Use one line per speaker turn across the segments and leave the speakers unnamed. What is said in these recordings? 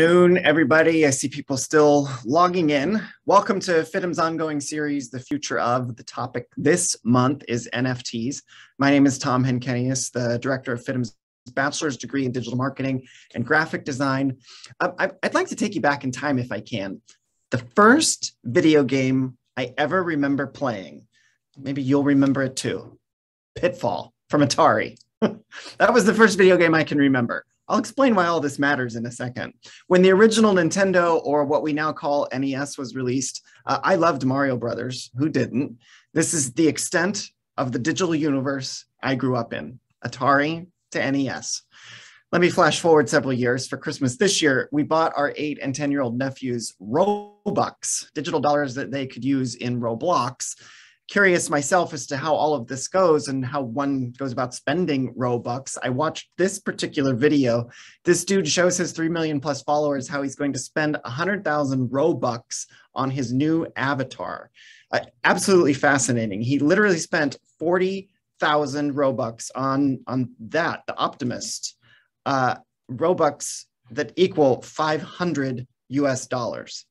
Afternoon, everybody. I see people still logging in. Welcome to FIDM's ongoing series, The Future of. The topic this month is NFTs. My name is Tom Henkenius, the director of FIDM's bachelor's degree in digital marketing and graphic design. I'd like to take you back in time if I can. The first video game I ever remember playing, maybe you'll remember it too, Pitfall from Atari. That was the first video game I can remember. I'll explain why all this matters in a second. When the original Nintendo, or what we now call NES, was released, I loved Mario Brothers. Who didn't? This is the extent of the digital universe I grew up in, Atari to NES. Let me flash forward several years. For Christmas this year, we bought our 8 and 10-year-old nephews Robux, digital dollars that they could use in Roblox. Curious myself as to how all of this goes and how one goes about spending Robux. I watched this particular video. This dude shows his 3 million plus followers how he's going to spend 100,000 Robux on his new avatar. Absolutely fascinating. He literally spent 40,000 Robux on that, the Optimist, Robux that equal 500 US dollars.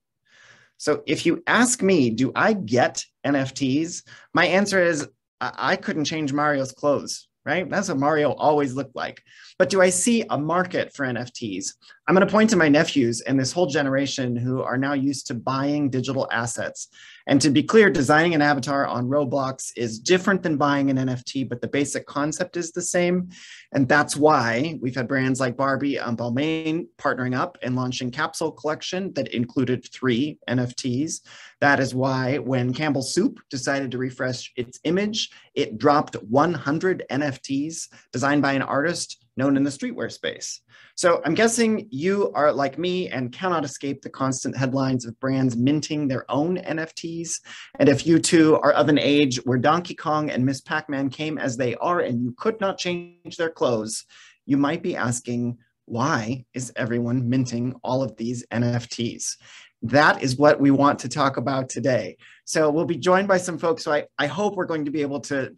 So if you ask me, do I get NFTs? My answer is I couldn't change Mario's clothes, right? That's what Mario always looked like. But do I see a market for NFTs? I'm going to point to my nephews and this whole generation who are now used to buying digital assets. And to be clear, designing an avatar on Roblox is different than buying an NFT, but the basic concept is the same. And that's why we've had brands like Barbie and Balmain partnering up and launching Capsule Collection that included 3 NFTs. That is why when Campbell Soup decided to refresh its image, it dropped 100 NFTs designed by an artist known in the streetwear space. So I'm guessing you are like me and cannot escape the constant headlines of brands minting their own NFTs. And if you too are of an age where Donkey Kong and Miss Pac-Man came as they are and you could not change their clothes, you might be asking, why is everyone minting all of these NFTs? That is what we want to talk about today. So we'll be joined by some folks who I hope we're going to be able to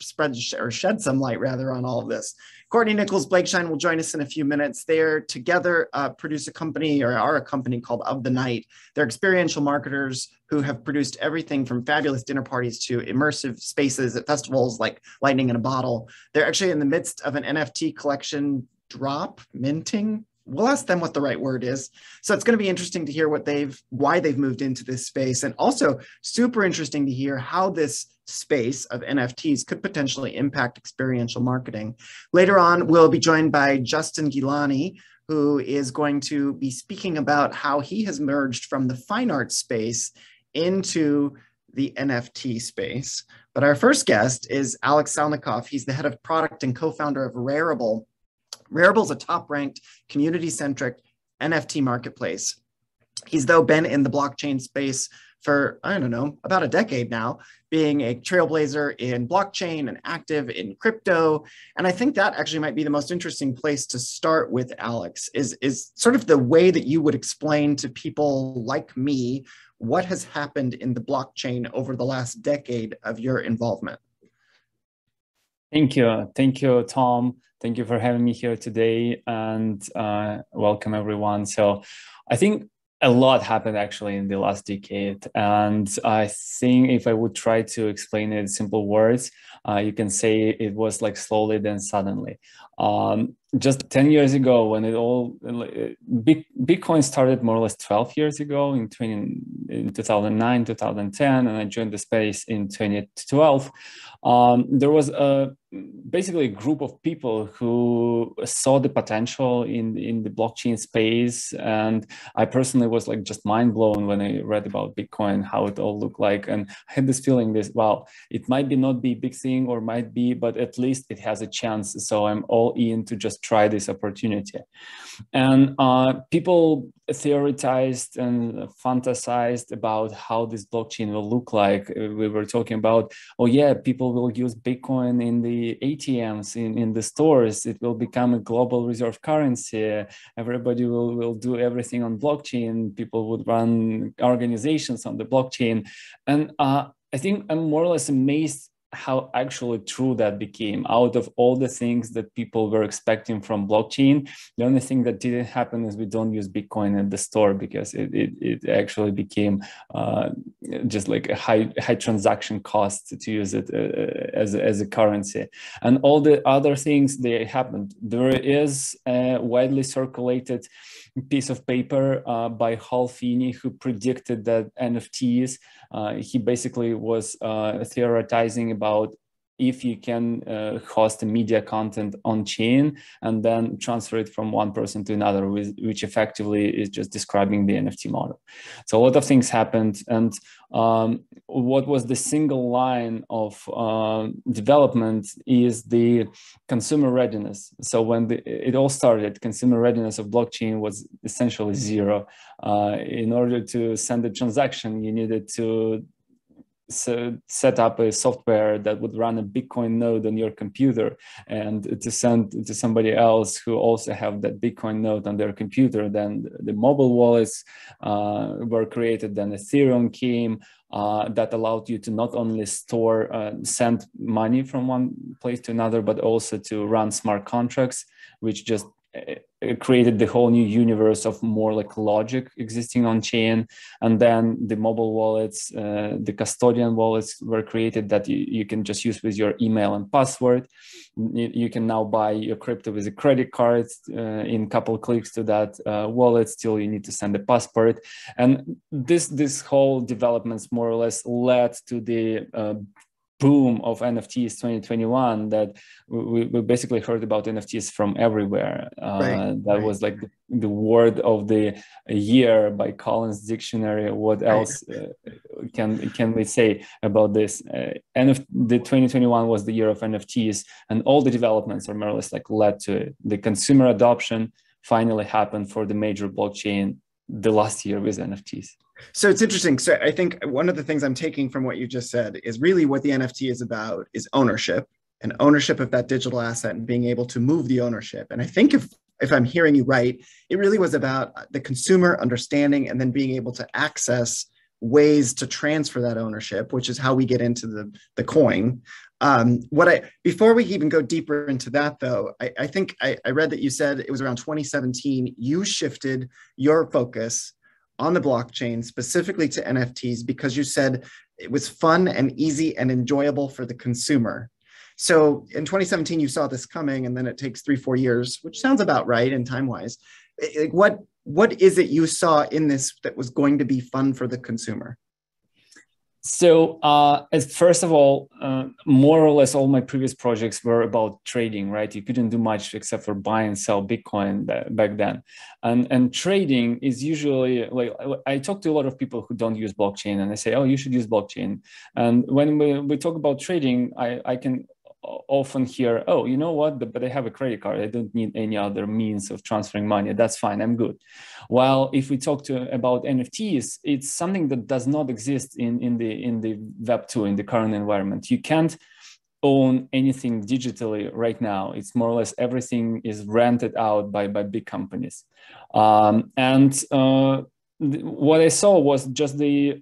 shed some light rather on all of this. Courtney Nichols, Blake Shine will join us in a few minutes. They're together produce a company, or are a company called Of the Night. They're experiential marketers who have produced everything from fabulous dinner parties to immersive spaces at festivals like Lightning in a Bottle. They're actually in the midst of an NFT collection drop, minting. We'll ask them what the right word is. So it's going to be interesting to hear why they've moved into this space, and also super interesting to hear how this space of NFTs could potentially impact experiential marketing. Later on, we'll be joined by Justin Gilani, who is going to be speaking about how he has merged from the fine arts space into the NFT space. But our first guest is Alex Salnikov. He's the head of product and co-founder of Rarible. Rarible is a top-ranked, community-centric NFT marketplace. He's, though, been in the blockchain space for, I don't know, about a decade now, being a trailblazer in blockchain and active in crypto. And I think that actually might be the most interesting place to start with, Alex, is sort of the way that you would explain to people like me what has happened in the blockchain over the last decade of your involvement.
Thank you, Tom. Thank you for having me here today, and welcome everyone. So I think a lot happened actually in the last decade, and I think if I would try to explain it in simple words, you can say it was like slowly then suddenly. Just 10 years ago, when Bitcoin started more or less 12 years ago in 2009, 2010, and I joined the space in 2012. There was basically a group of people who saw the potential in the blockchain space, and I personally was like just mind blown when I read about Bitcoin, how it all looked like, and I had this feeling wow, it might not be a big thing, or might be, but at least it has a chance. So I'm all in to just try this opportunity. And people theorized and fantasized about how this blockchain will look like. We were talking about, oh yeah, people will use Bitcoin in the ATMs, in the stores. It will become a global reserve currency. Everybody will do everything on blockchain. People would run organizations on the blockchain. And I think I'm more or less amazed how actually true that became. Out of all the things that people were expecting from blockchain, the only thing that didn't happen is we don't use Bitcoin at the store, because it actually became just like a high transaction cost to use it as a currency. And all the other things, they happened. There is a widely circulated piece of paper by Hal Finney, who predicted that NFTs, he basically was theorizing about if you can host media content on chain and then transfer it from one person to another, which effectively is just describing the NFT model. So a lot of things happened. And what was the single line of development is the consumer readiness. So when it all started, consumer readiness of blockchain was essentially zero. In order to send a transaction, you needed to set up a software that would run a Bitcoin node on your computer, and to send to somebody else who also have that Bitcoin node on their computer. Then the mobile wallets were created. Then Ethereum came that allowed you to not only send money from one place to another, but also to run smart contracts, which just created the whole new universe of more like logic existing on chain. And then the mobile wallets, the custodian wallets were created that you can just use with your email and password. You can now buy your crypto with a credit card in a couple of clicks to that wallet. Still, you need to send a passport. And this whole developments more or less led to the boom of NFTs 2021, that we basically heard about NFTs from everywhere. That was like the word of the year by Collins Dictionary. What else can we say about this? The 2021 was the year of NFTs, and all the developments are more or less like led to it. The consumer adoption finally happened for the major blockchain the last year with NFTs.
So it's interesting. So I think one of the things I'm taking from what you just said is really what the NFT is about is ownership, and ownership of that digital asset and being able to move the ownership. And I think if I'm hearing you right, it really was about the consumer understanding and then being able to access ways to transfer that ownership, which is how we get into the coin. Before we even go deeper into that, though, I think I read that you said it was around 2017, you shifted your focus on the blockchain specifically to NFTs because you said it was fun and easy and enjoyable for the consumer. So in 2017, you saw this coming, and then it takes 3-4 years, which sounds about right in time-wise. What is it you saw in this that was going to be fun for the consumer?
So first of all, more or less all my previous projects were about trading, right? You couldn't do much except for buy and sell Bitcoin back then. And trading is usually, like, I talk to a lot of people who don't use blockchain, and they say, oh, you should use blockchain. And when we talk about trading, I can often hear, oh, you know what, but I have a credit card. I don't need any other means of transferring money. That's fine, I'm good. While if we talk about NFTs, it's something that does not exist in the Web2, in the current environment. You can't own anything digitally right now. It's more or less everything is rented out by big companies. What I saw was just the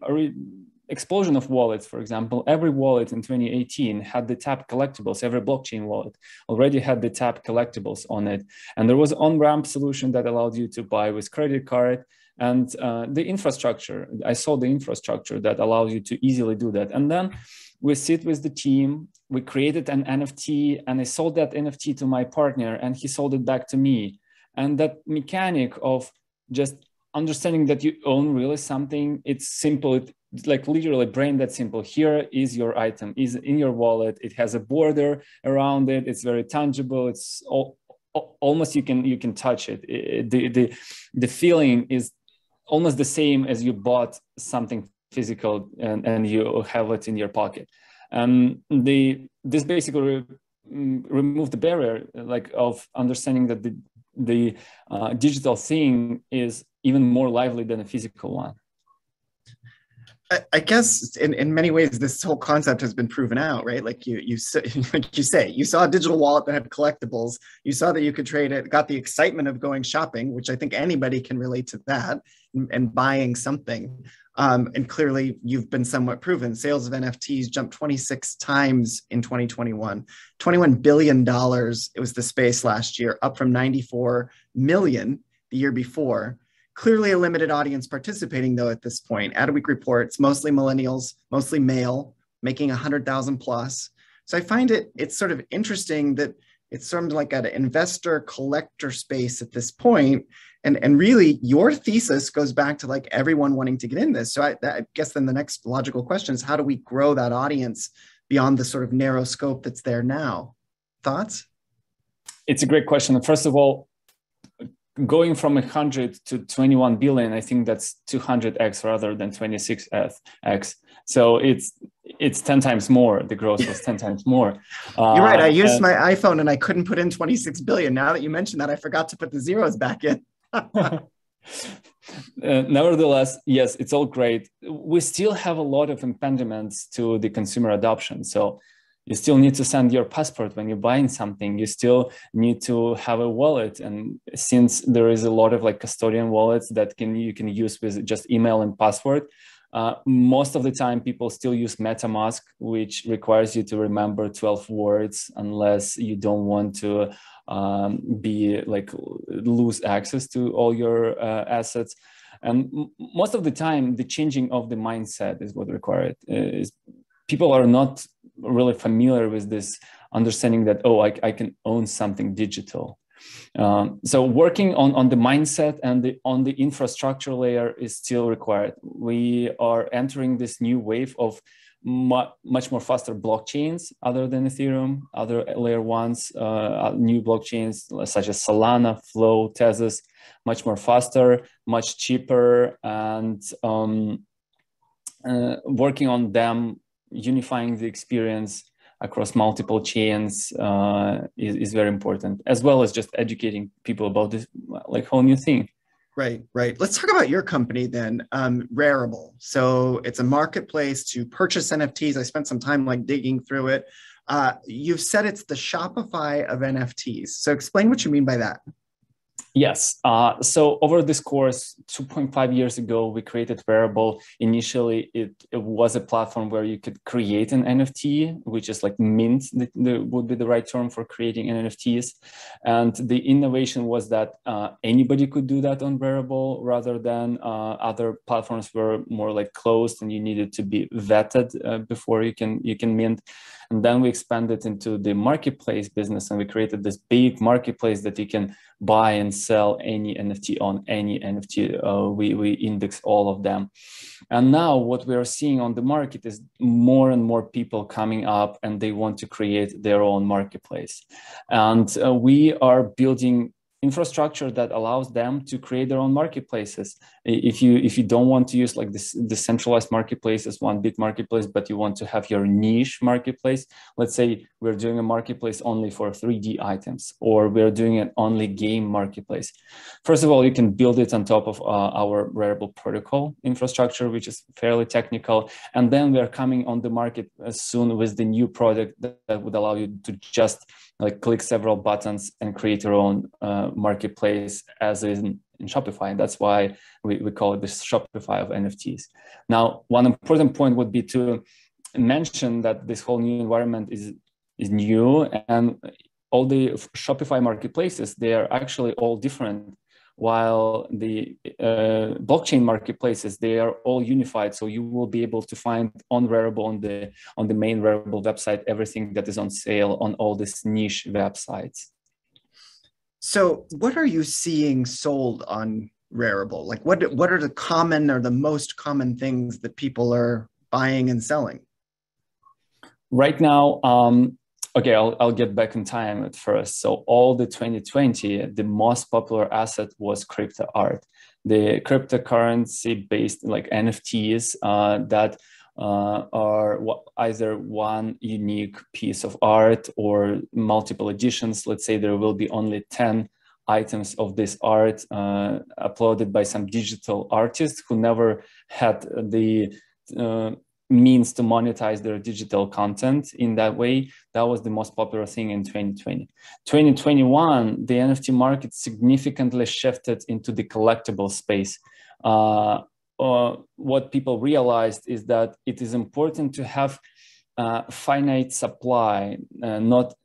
explosion of wallets. For example, every wallet in 2018 had the tap collectibles. Every blockchain wallet already had the tap collectibles on it. And there was an on-ramp solution that allowed you to buy with credit card. And the infrastructure, I saw the infrastructure that allows you to easily do that. And then we sit with the team, we created an NFT, and I sold that NFT to my partner, and he sold it back to me. And that mechanic of just understanding that you own really something, it's simple. It's like literally brain that simple. Here is your item, is in your wallet. It has a border around it. It's very tangible. It's almost you can touch it. The feeling is almost the same as you bought something physical and you have it in your pocket. This basically removed the barrier, like, of understanding that the digital thing is even more lively than a physical one.
I guess in many ways, this whole concept has been proven out, right? Like like you say, you saw a digital wallet that had collectibles. You saw that you could trade it, got the excitement of going shopping, which I think anybody can relate to that, and buying something. And clearly, you've been somewhat proven. Sales of NFTs jumped 26 times in 2021. $21 billion, it was the space last year, up from 94 million the year before. Clearly a limited audience participating though at this point. Adweek reports, mostly millennials, mostly male, making 100,000 plus. So I find it's sort of interesting that it's sort of like an investor collector space at this point. And really your thesis goes back to like everyone wanting to get in this. So I guess then the next logical question is, how do we grow that audience beyond the sort of narrow scope that's there now? Thoughts?
It's a great question. First of all, going from 100 to 21 billion, I think that's 200x rather than 26x. So it's 10 times more. The growth was 10 times more.
You're right. I used my iPhone and I couldn't put in 26 billion. Now that you mentioned that, I forgot to put the zeros back in.
Nevertheless, yes, it's all great. We still have a lot of impediments to the consumer adoption. So you still need to send your passport when you're buying something. You still need to have a wallet. And since there is a lot of like custodian wallets that you can use with just email and password, most of the time people still use MetaMask, which requires you to remember 12 words unless you don't want to lose access to all your assets. And most of the time, the changing of the mindset is what required. People are not really familiar with this understanding that, oh, I can own something digital. So working on the mindset and on the infrastructure layer is still required. We are entering this new wave of much more faster blockchains other than Ethereum, other layer ones, new blockchains such as Solana, Flow, Tezos, much more faster, much cheaper, and working on them, unifying the experience across multiple chains is very important, as well as just educating people about this like whole new thing.
Right. Let's talk about your company then, Rarible. So it's a marketplace to purchase NFTs. I spent some time like digging through it. You've said it's the Shopify of NFTs. So explain what you mean by that.
Yes. So over this course, 2.5 years ago, we created Rarible. Initially, it was a platform where you could create an NFT, which is like mint, would be the right term for creating NFTs. And the innovation was that anybody could do that on Rarible, rather than other platforms were more like closed and you needed to be vetted before you can mint. And then we expanded into the marketplace business, and we created this big marketplace that you can buy and sell any NFT on any NFT. We index all of them. And now what we are seeing on the market is more and more people coming up and they want to create their own marketplace. And we are building infrastructure that allows them to create their own marketplaces. If you don't want to use like this decentralized marketplaces, one big marketplace, but you want to have your niche marketplace, let's say we're doing a marketplace only for 3D items, or we're doing an only game marketplace. First of all, you can build it on top of our Rarible protocol infrastructure, which is fairly technical. And then we're coming on the market soon with the new product that would allow you to just like click several buttons and create your own marketplace as in Shopify. And that's why we call it the Shopify of NFTs. Now, one important point would be to mention that this whole new environment is new, and all the Shopify marketplaces, they are actually all different, while the blockchain marketplaces, they are all unified. So you will be able to find on Rarible, on the main Rarible website, everything that is on sale on all these niche websites.
So what are you seeing sold on Rarible? Like what are the common or the most common things that people are buying and selling?
Right now, okay, I'll get back in time at first. So all the 2020, the most popular asset was crypto art. The cryptocurrency based like NFTs that are either one unique piece of art or multiple editions. Let's say there will be only 10 items of this art uploaded by some digital artist who never had the means to monetize their digital content in that way. That was the most popular thing in 2020. 2021, the NFT market significantly shifted into the collectible space. What people realized is that it is important to have finite supply, not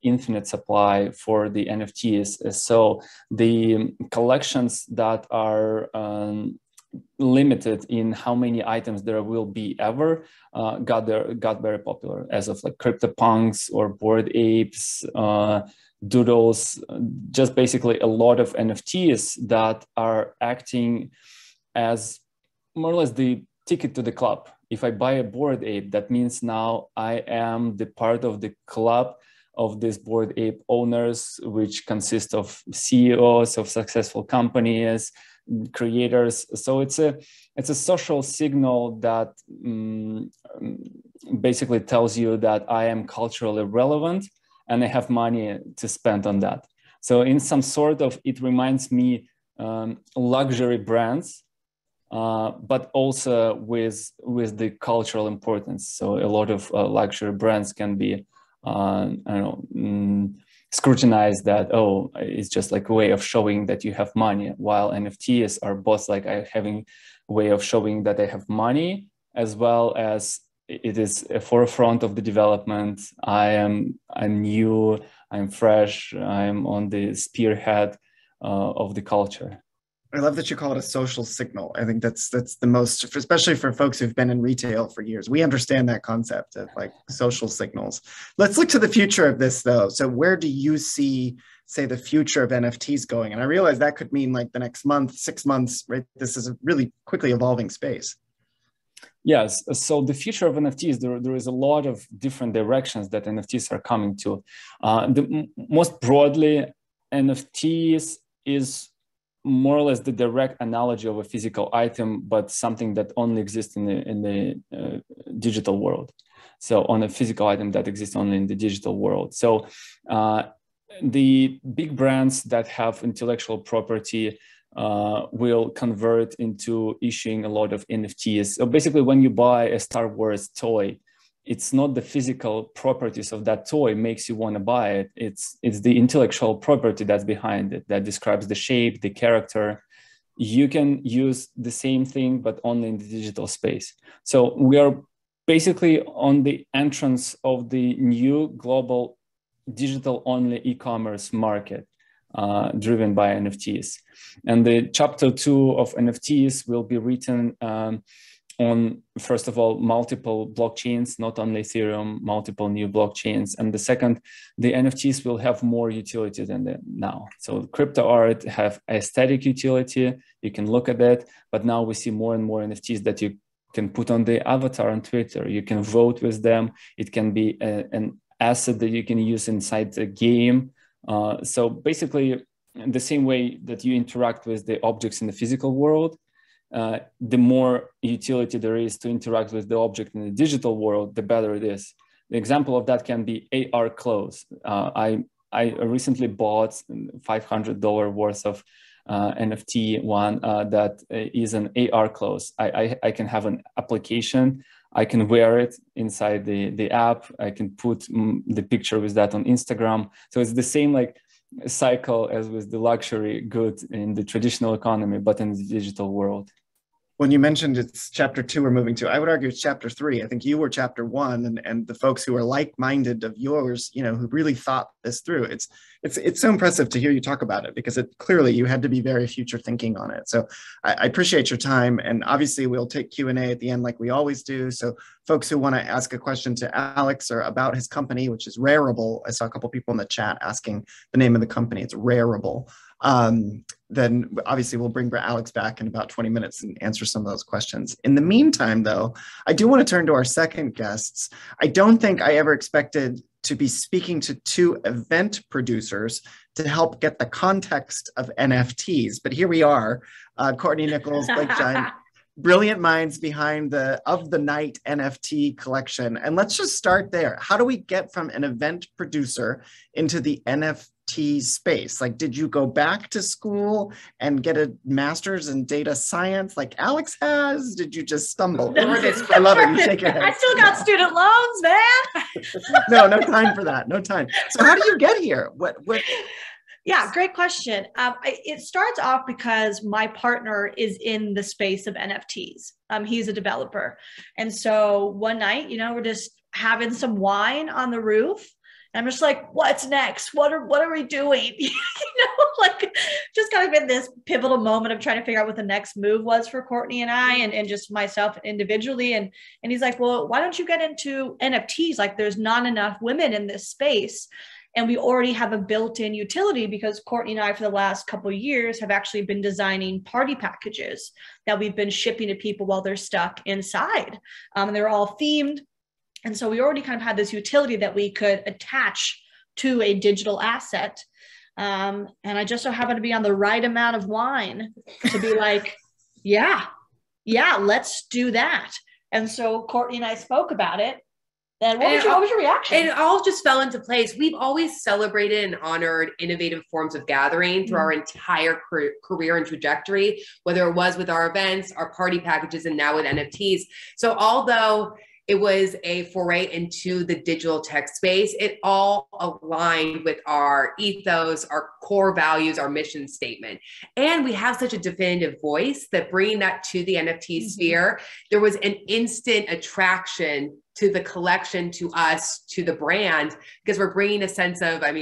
infinite supply for the NFTs. So the collections that are limited in how many items there will be ever got very popular, as of like CryptoPunks or Bored Apes, Doodles, just basically a lot of NFTs that are acting as more or less the ticket to the club. If I buy a Bored Ape, that means now I am the part of the club of these Bored Ape owners, which consist of CEOs of successful companies, creators. So it's a social signal that basically tells you that I am culturally relevant and I have money to spend on that. So in some sort of, it reminds me luxury brands, but also with the cultural importance. So a lot of luxury brands can be, I don't know, scrutinized that, oh, it's just like a way of showing that you have money, while NFTs are both like having a way of showing that I have money, as well as it is a forefront of the development. I'm new, I'm fresh, I'm on the spearhead of the culture.
I love that you call it a social signal. I think that's the most, especially for folks who've been in retail for years. We understand that concept of like social signals. Let's look to the future of this though. So where do you see, say, the future of NFTs going? And I realize that could mean like the next month, 6 months, right? This is a really quickly evolving space.
Yes, so the future of NFTs, there is a lot of different directions that NFTs are coming to. Most broadly, NFTs is more or less the direct analogy of a physical item, but something that only exists in the digital world. So on a physical item that exists only in the digital world. So the big brands that have intellectual property will convert into issuing a lot of NFTs. So basically, when you buy a Star Wars toy, it's not the physical properties of that toy makes you want to buy it. It's the intellectual property that's behind it that describes the shape, the character. You can use the same thing, but only in the digital space. So we are basically on the entrance of the new global digital-only e-commerce market driven by NFTs. And the chapter 2 of NFTs will be written on, first of all, multiple blockchains, not only Ethereum, multiple new blockchains. And the second, the NFTs will have more utility than now. So crypto art have aesthetic utility, you can look at it, but now we see more and more NFTs that you can put on the avatar on Twitter. You can vote with them. It can be an asset that you can use inside the game. So basically, the same way that you interact with the objects in the physical world, the more utility there is to interact with the object in the digital world, the better it is. The example of that can be AR clothes. I recently bought $500 worth of NFT one that is an AR clothes. I can have an application. I can wear it inside the app. I can put the picture with that on Instagram. So it's the same like cycle as with the luxury good in the traditional economy, but in the digital world.
When you mentioned it's chapter 2 we're moving to, I would argue it's chapter 3. I think you were chapter 1, and the folks who are like-minded of yours, you know, who really thought this through. It's so impressive to hear you talk about it, because clearly you had to be very future thinking on it. So I appreciate your time, and obviously we'll take Q&A at the end like we always do. So folks who want to ask a question to Alex or about his company, which is Rarible. I saw a couple people in the chat asking the name of the company. It's Rarible. Then obviously we'll bring Alex back in about 20 minutes and answer some of those questions. In the meantime, though, I do want to turn to our second guests. I don't think I ever expected to be speaking to 2 event producers to help get the context of NFTs, but here we are. Courtney Nichols, Blake Giant. brilliant minds behind the Of the Night NFT collection. And let's just start there. How do we get from an event producer into the NFT space? Like, did you go back to school and get a master's in data science like Alex has? Did you just stumble? I love it. You shake your head.
I still got student loans, man.
No time for that. No time. So how do you get here? What?
Yeah, great question. It starts off because my partner is in the space of NFTs. He's a developer. And so one night, we're just having some wine on the roof. And I'm just like, what's next? What are we doing? Like just kind of in this pivotal moment of trying to figure out what the next move was for Courtney and I and just myself individually. And he's like, well, why don't you get into NFTs? Like there's not enough women in this space. And we already have a built-in utility because Courtney and I, for the last couple of years, have actually been designing party packages that we've been shipping to people while they're stuck inside. And they're all themed. And so we already kind of had this utility that we could attach to a digital asset. And I just so happened to be on the right amount of wine to be like, yeah, let's do that. And so Courtney and I spoke about it. Then what was your reaction?
It all just fell into place. We've always celebrated and honored innovative forms of gathering through our entire career and trajectory, whether it was with our events, our party packages, and now with NFTs. So although it was a foray into the digital tech space, it all aligned with our ethos, our core values, our mission statement. And we have such a definitive voice that bringing that to the NFT sphere, there was an instant attraction to the collection, to us, to the brand, because we're bringing a sense of, I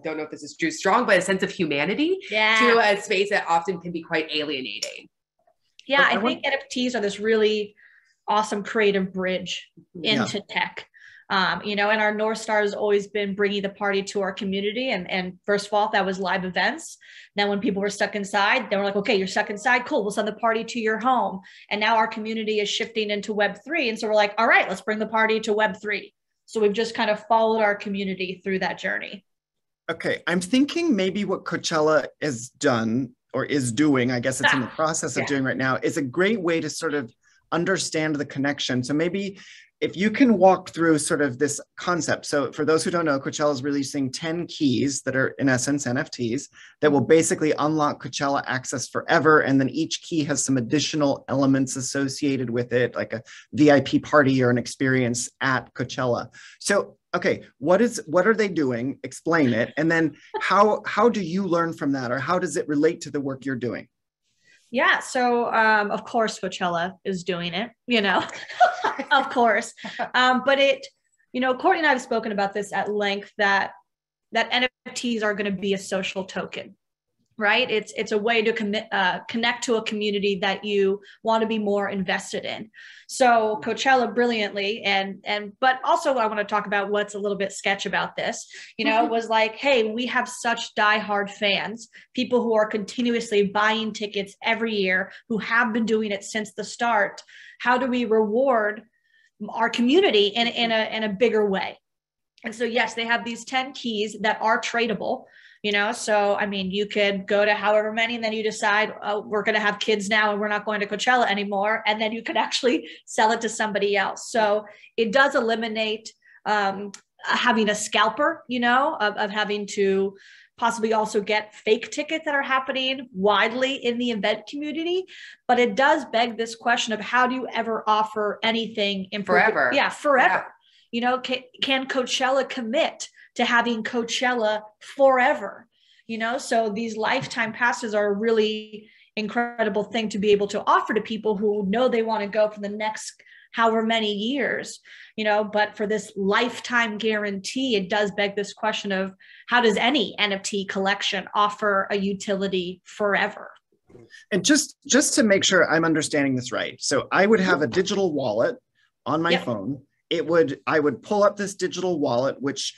don't know if this is too strong, but a sense of humanity to a space that often can be quite alienating.
Yeah, I think NFTs are this really awesome creative bridge into tech. And our North Star has always been bringing the party to our community. And first of all, that was live events. Then when people were stuck inside, they were like, okay, you're stuck inside. Cool. We'll send the party to your home. And now our community is shifting into Web3. And so we're like, all right, let's bring the party to Web3. So we've just kind of followed our community through that journey.
Okay. I'm thinking maybe what Coachella has done or is doing, I guess it's in the process of doing right now, is a great way to sort of understand the connection. So maybe if you can walk through sort of this concept. So for those who don't know, Coachella is releasing 10 keys that are in essence NFTs that will basically unlock Coachella access forever. And then each key has some additional elements associated with it, like a VIP party or an experience at Coachella. So, okay, what are they doing? Explain it. And then how do you learn from that? Or how does it relate to the work you're doing?
Yeah. So, of course, Coachella is doing it, of course. But Courtney and I have spoken about this at length, that NFTs are going to be a social token, right? It's a way to connect to a community that you want to be more invested in. So Coachella brilliantly, but also I want to talk about what's a little bit sketch about this, was like, hey, we have such diehard fans, people who are continuously buying tickets every year, who have been doing it since the start. How do we reward our community in a bigger way? And so, yes, they have these 10 keys that are tradable. So, you could go to however many, and then you decide, oh, we're going to have kids now and we're not going to Coachella anymore. And then you could actually sell it to somebody else. So it does eliminate having a scalper, of having to possibly also get fake tickets that are happening widely in the event community. But it does beg this question of how do you ever offer anything in
forever?
Yeah, forever. Yeah. Can Coachella commit to having Coachella forever? So these lifetime passes are a really incredible thing to be able to offer to people who know they want to go for the next however many years, but for this lifetime guarantee, it does beg this question of how does any NFT collection offer a utility forever?
And just to make sure I'm understanding this right. So I would have a digital wallet on my phone. I would pull up this digital wallet, which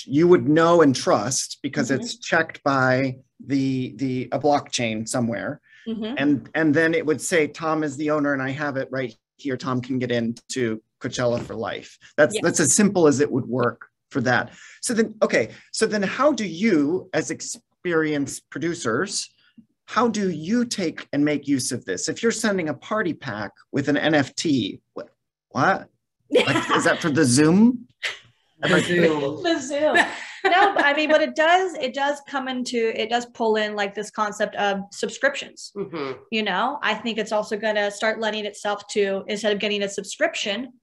you would know and trust because it's checked by a blockchain somewhere. And then it would say, Tom is the owner and I have it right here. Tom can get into Coachella for life. That's as simple as it would work for that. So then how do you as experienced producers how do you take and make use of this? If you're sending a party pack with an NFT, what? Like, is that for the Zoom?
The Zoom.
The Zoom. No, I mean, but it does pull in like this concept of subscriptions.
Mm-hmm.
You know, I think it's also going to start lending itself to, instead of getting a subscription,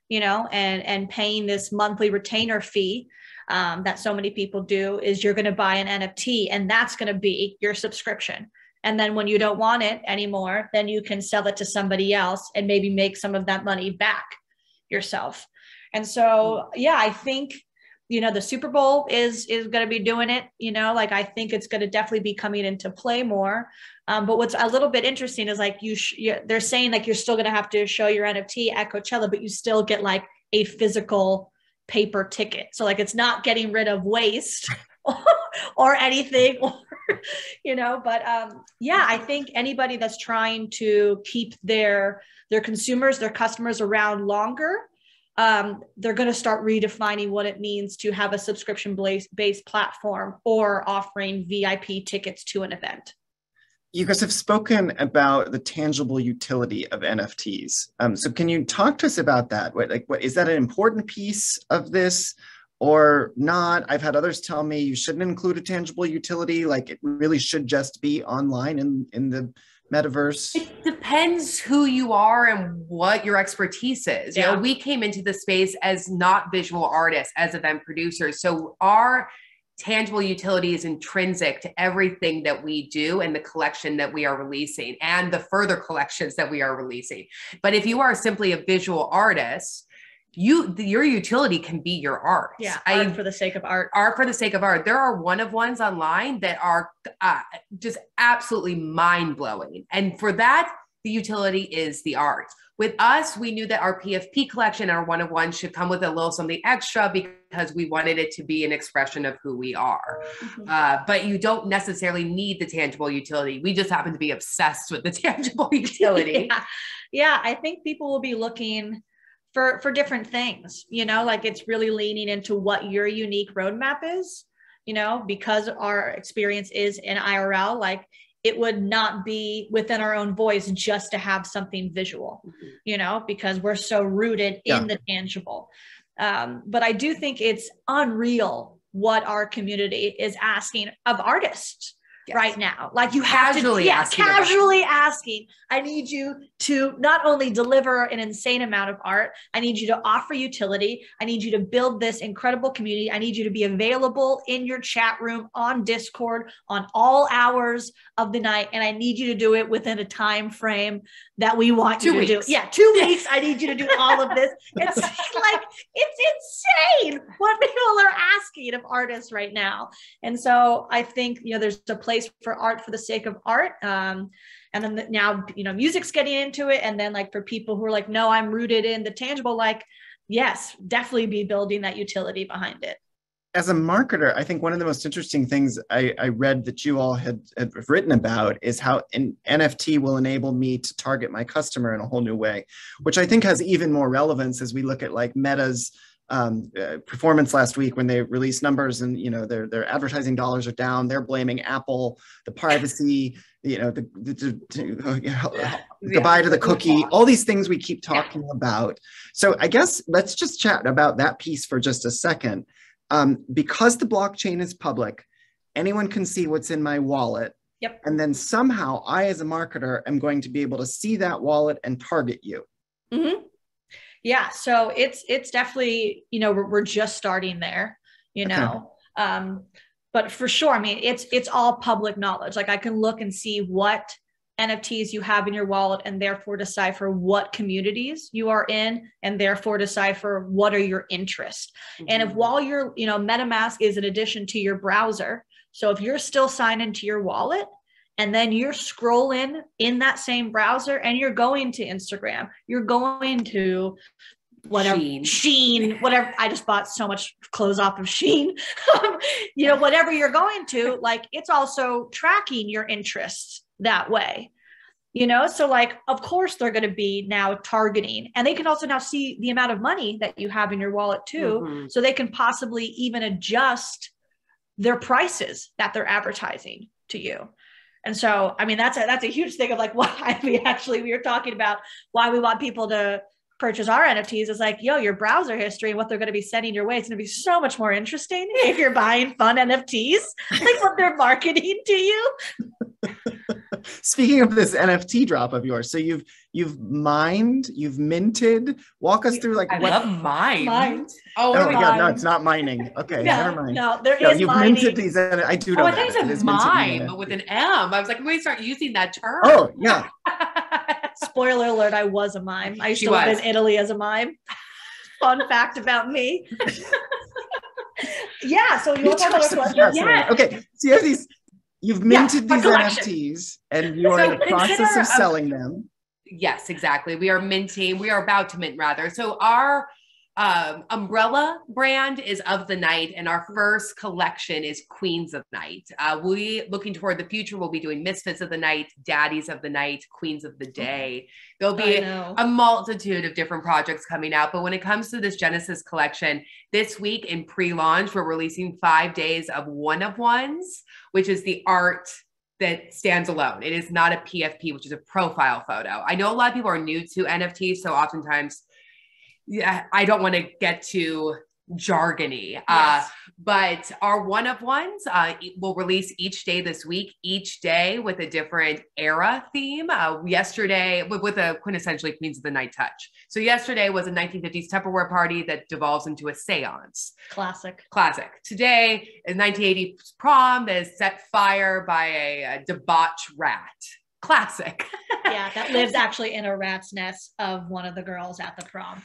you know, and paying this monthly retainer fee that so many people do, is you're going to buy an NFT and that's going to be your subscription. And then when you don't want it anymore, then you can sell it to somebody else and maybe make some of that money back yourself. And so, yeah, I think, you know, the Super Bowl is going to be doing it, you know, like, I think it's going to definitely be coming into play more. But what's a little bit interesting is like, they're saying like, you're still going to have to show your NFT at Coachella, but you still get like a physical paper ticket. So like, it's not getting rid of waste or anything, or, you know, but yeah, I think anybody that's trying to keep their consumers, their customers around longer, they're going to start redefining what it means to have a subscription-based platform or offering VIP tickets to an event.
You guys have spoken about the tangible utility of NFTs. So can you talk to us about that? What is that an important piece of this or not? I've had others tell me you shouldn't include a tangible utility, like it really should just be online in the metaverse.
It depends who you are and what your expertise is.
Yeah.
You know, we came into the space as not visual artists, as event producers. So our tangible utility is intrinsic to everything that we do and the collection that we are releasing and the further collections that we are releasing. But if you are simply a visual artist, your utility can be your art.
Yeah, art for the sake of art.
Art for the sake of art. There are one-of-ones online that are just absolutely mind-blowing. And for that, the utility is the art. With us, we knew that our PFP collection, our one-of-ones, should come with a little something extra because we wanted it to be an expression of who we are. Mm-hmm. But you don't necessarily need the tangible utility. We just happen to be obsessed with the tangible utility.
Yeah, I think people will be looking for different things, you know, like it's really leaning into what your unique roadmap is, you know, because our experience is in IRL, like it would not be within our own voice just to have something visual, you know, because we're so rooted in the tangible. But I do think it's unreal what our community is asking of artists. Yes. Right now, like you have casually asking, I need you to not only deliver an insane amount of art, I need you to offer utility. I need you to build this incredible community. I need you to be available in your chat room, on Discord, on all hours of the night. And I need you to do it within a time frame that we want you to do. Yeah, 2 weeks. I need you to do all of this. It's like, it's insane what people are asking of artists right now. And so I think, you know, there's a place for art for the sake of art. And then now, you know, music's getting into it. And then like for people who are like, no, I'm rooted in the tangible, like, yes, definitely be building that utility behind it.
As a marketer, I think one of the most interesting things I read that you all had written about is how an NFT will enable me to target my customer in a whole new way, which I think has even more relevance as we look at like Meta's performance last week when they released numbers and, you know, their advertising dollars are down. They're blaming Apple, the privacy, you know, goodbye to the cookie, all these things we keep talking about. So I guess let's just chat about that piece for just a second. Because the blockchain is public, anyone can see what's in my wallet.
Yep.
And then somehow I, as a marketer, am going to be able to see that wallet and target you.
Mm-hmm. Yeah. So it's definitely, you know, we're just starting there, you know, but for sure, I mean, it's all public knowledge. Like I can look and see what NFTs you have in your wallet and therefore decipher what communities you are in and therefore decipher what are your interests. Mm-hmm. And if while you're, you know, MetaMask is an addition to your browser. So if you're still signed into your wallet, and then you're scrolling in that same browser and you're going to Instagram, you're going to whatever, Shein, whatever. I just bought so much clothes off of Shein, you know, whatever you're going to, like, it's also tracking your interests that way, you know? So like, of course they're going to be now targeting, and they can also now see the amount of money that you have in your wallet too. Mm-hmm. So they can possibly even adjust their prices that they're advertising to you. And so, I mean, that's a huge thing of like why we were talking about why we want people to purchase our NFTs. Is like, yo, your browser history and what they're going to be sending your way. It's going to be so much more interesting if you're buying fun NFTs, like what they're marketing to you.
Speaking of this NFT drop of yours, so you've mined, you've minted. Walk us through like
I
what?
love mine.
Oh my
mine.
God, no, it's not mining. Okay, never mind.
No, there is
you've
mining.
minted these. I do know
I
that.
thought you
It
said
is minted
mime,
in
but with an M. I was like, I'm going to start using that term.
Oh yeah.
Spoiler alert, I was a mime. I used
She
to live
was.
in Italy as a mime. Fun fact about me. Yeah, so you want to talk about our question?
Yeah. Okay, so you have these, you've minted these
collection.
NFTs and you are in the process of selling them.
Yes, exactly. We are minting. We are about to mint rather. So our umbrella brand is of the night, and our first collection is Queens of Night. We looking toward the future. We'll be doing Misfits of the Night, Daddies of the Night, Queens of the Day. There'll be a multitude of different projects coming out. But when it comes to this Genesis collection, this week in pre-launch, we're releasing 5 days of one of ones, which is the art that stands alone. It is not a PFP, which is a profile photo. I know a lot of people are new to NFTs, so oftentimes, yeah, I don't want to get too jargony,
Yes.
but our one of ones will release each day this week, each day with a different era theme. Yesterday with a quintessentially Queens of the Night touch. So yesterday was a 1950s Tupperware party that devolves into a seance.
Classic.
Today is 1980s prom that is set fire by a debauched rat. Classic.
Yeah, that lives actually in a rat's nest of one of the girls at the prom.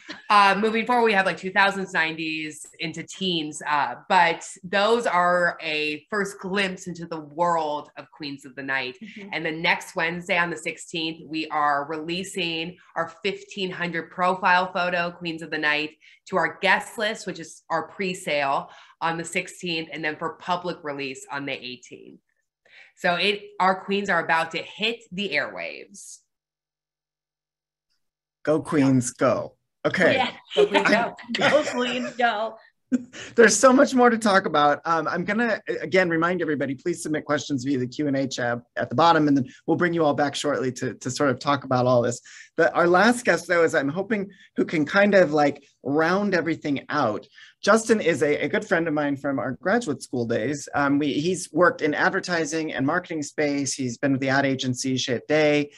Moving forward, we have like 2000s, 90s into teens, but those are a first glimpse into the world of Queens of the Night. Mm-hmm. And then next Wednesday on the 16th, we are releasing our 1500 profile photo, Queens of the Night, to our guest list, which is our pre-sale on the 16th, and then for public release on the 18th. So our queens are about to hit the airwaves.
Go Queens, go. Okay.
Yeah.
Go Queens, go.
Go Queens, go.
There's so much more to talk about. I'm going to, again, remind everybody, please submit questions via the Q&A tab at the bottom, and then we'll bring you all back shortly to sort of talk about all this. Our last guest, though, is I'm hoping who can kind of like round everything out. Justin is a good friend of mine from our graduate school days. He's worked in advertising and marketing space. He's been with the ad agency Shit Day,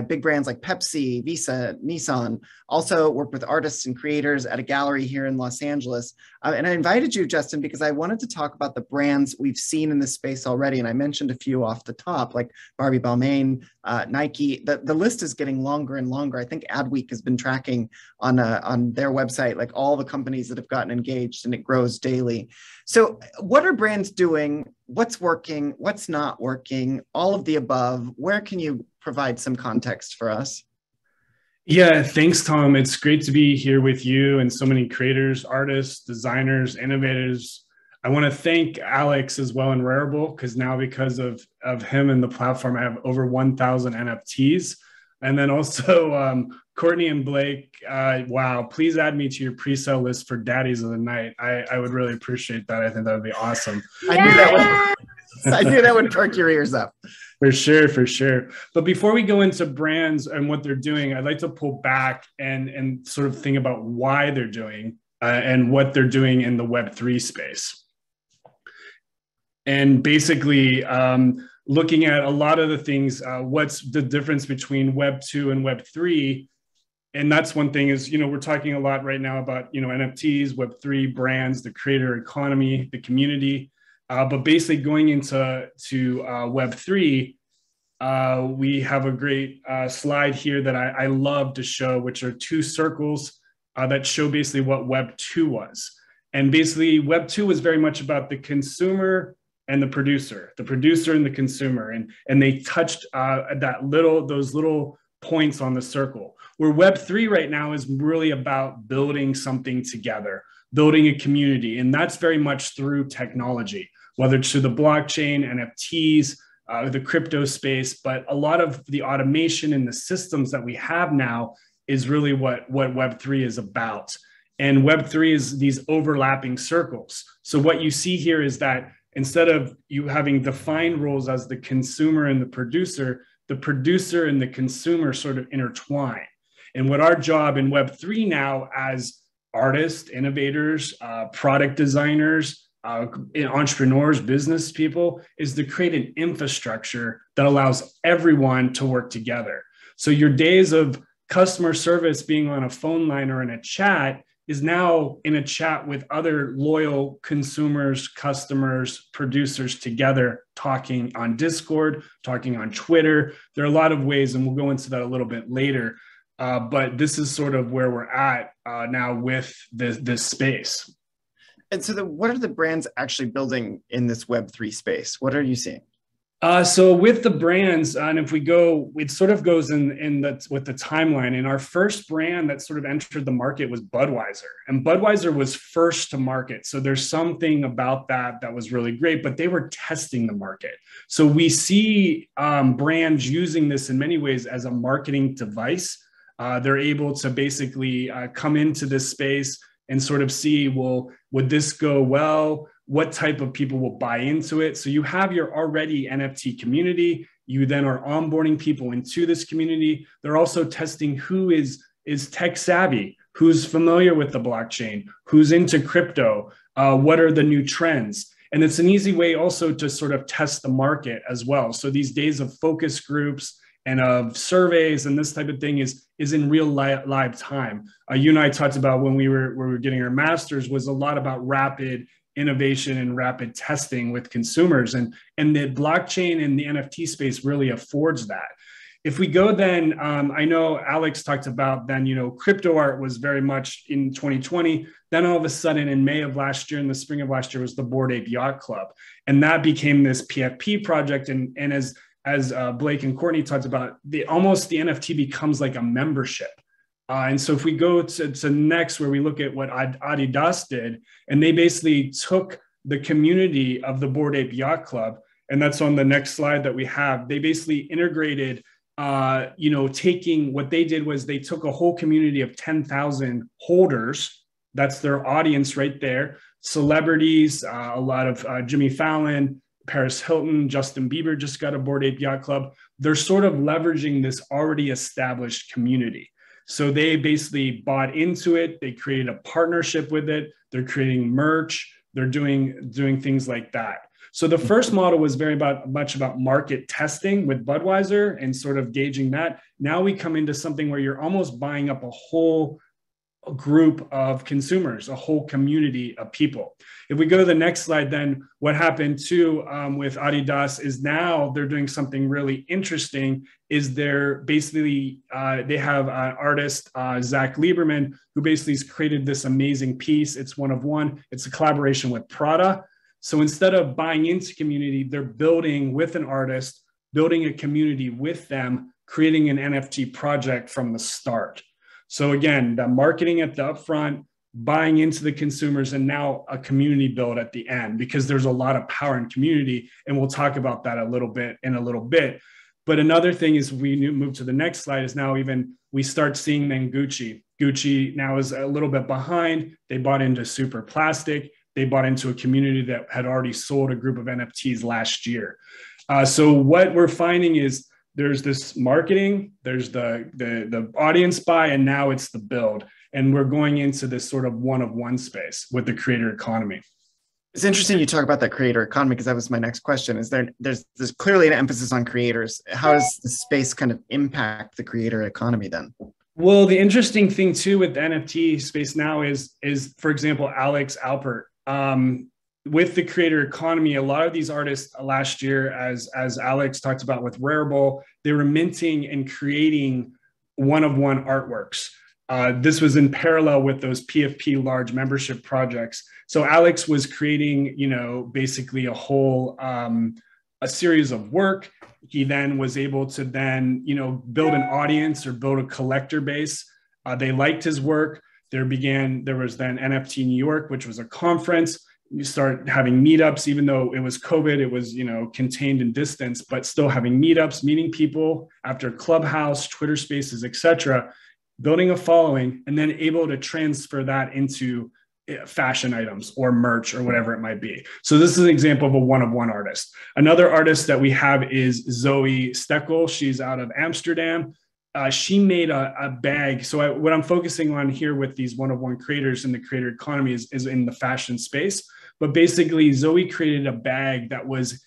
big brands like Pepsi, Visa, Nissan, also worked with artists and creators at a gallery here in Los Angeles. And I invited you, Justin, because I wanted to talk about the brands we've seen in this space already. And I mentioned a few off the top, like Barbie Balmain, Nike. The list is getting longer and longer. I think Adweek has been tracking on their website, like all the companies that have gotten engaged, and it grows daily. So what are brands doing? What's working? What's not working? All of the above. Where can you provide some context for us?
Yeah, thanks, Tom. It's great to be here with you and so many creators, artists, designers, innovators. I want to thank Alex as well in Rarible, because now because of him and the platform, I have over 1,000 NFTs. And then also Courtney and Blake, wow, please add me to your pre-sale list for Daddies of the Night. I would really appreciate that. I think that would be awesome.
I knew that would perk your ears up.
For sure, for sure. But before we go into brands and what they're doing, I'd like to pull back and sort of think about why they're doing and what they're doing in the Web3 space. And basically looking at a lot of the things, what's the difference between Web 2 and Web 3? And that's one thing is, we're talking a lot right now about, NFTs, Web 3, brands, the creator economy, the community. But basically going into Web 3, we have a great slide here that I love to show, which are two circles that show basically what Web 2 was. And basically Web 2 was very much about the consumer and the producer and the consumer. And they touched those little points on the circle. Where Web 3 right now is really about building something together, building a community. And that's very much through technology, whether it's through the blockchain, NFTs, the crypto space, but a lot of the automation and the systems that we have now is really what Web3 is about. And Web3 is these overlapping circles. So what you see here is that instead of you having defined roles as the consumer and the producer and the consumer sort of intertwine. And what our job in Web3 now as artists, innovators, product designers, entrepreneurs, business people, is to create an infrastructure that allows everyone to work together. So your days of customer service being on a phone line or in a chat is now in a chat with other loyal consumers, customers, producers together, talking on Discord, talking on Twitter. There are a lot of ways, and we'll go into that a little bit later. But this is sort of where we're at now with this space.
And so what are the brands actually building in this Web3 space? What are you seeing?
So with the brands, and if we go, it sort of goes with the timeline. And our first brand that sort of entered the market was Budweiser. And Budweiser was first to market. So there's something about that was really great, but they were testing the market. So we see brands using this in many ways as a marketing device. They're able to basically come into this space and sort of see, well, would this go well? What type of people will buy into it? So you have your already NFT community. You then are onboarding people into this community. They're also testing who is tech savvy, who's familiar with the blockchain, who's into crypto, what are the new trends? And it's an easy way also to sort of test the market as well. So these days of focus groups and of surveys and this type of thing is in real live time. You and I talked about when we were getting our masters was a lot about rapid innovation and rapid testing with consumers. And the blockchain and the NFT space really affords that. If we go then, I know Alex talked about then, crypto art was very much in 2020. Then all of a sudden in May of last year, in the spring of last year, was the Bored Ape Yacht Club. And that became this PFP project. And as Blake and Courtney talked about, the NFT becomes like a membership. And so if we go to next, where we look at what Adidas did, and they basically took the community of the Bored Ape Yacht Club, and that's on the next slide that we have. They basically integrated, taking what they did was they took a whole community of 10,000 holders. That's their audience right there. Celebrities, a lot of Jimmy Fallon, Paris Hilton, Justin Bieber just got a Bored Ape Yacht Club. They're sort of leveraging this already established community. So they basically bought into it. They created a partnership with it. They're creating merch. They're doing things like that. So the first model was very much about market testing with Budweiser and sort of gauging that. Now we come into something where you're almost buying up a whole group of consumers, a whole community of people. If we go to the next slide, then what happened too with Adidas is now they're doing something really interesting. Is they're basically they have an artist Zach Lieberman who basically has created this amazing piece. It's one of one. It's a collaboration with Prada. So instead of buying into community, they're building with an artist, building a community with them, creating an NFT project from the start. So again, the marketing at the upfront, buying into the consumers, and now a community build at the end, because there's a lot of power in community. And we'll talk about that in a little bit. But another thing is we move to the next slide is now even we start seeing then Gucci. Gucci now is a little bit behind. They bought into Super Plastic. They bought into a community that had already sold a group of NFTs last year. So what we're finding is there's this marketing, there's the audience buy, and now it's the build. And we're going into this sort of one-of-one space with the creator economy.
It's interesting you talk about that creator economy, because that was my next question. There's clearly an emphasis on creators. How does the space kind of impact the creator economy then?
Well, the interesting thing too with the NFT space now is for example, Alex Alpert. With the creator economy, a lot of these artists last year, as Alex talked about with Rarible, they were minting and creating one-of-one artworks. This was in parallel with those PFP large membership projects. So Alex was creating, basically a whole a series of work. He then was able to then, build an audience or build a collector base. They liked his work. There was then NFT New York, which was a conference. You start having meetups, even though it was COVID, it was, contained in distance, but still having meetups, meeting people after Clubhouse, Twitter Spaces, etc., building a following, and then able to transfer that into fashion items or merch or whatever it might be. So this is an example of a one-of-one artist. Another artist that we have is Zoe Steckel. She's out of Amsterdam. She made a bag. So what I'm focusing on here with these one-of-one creators in the creator economy is in the fashion space. But basically, Zoe created a bag that was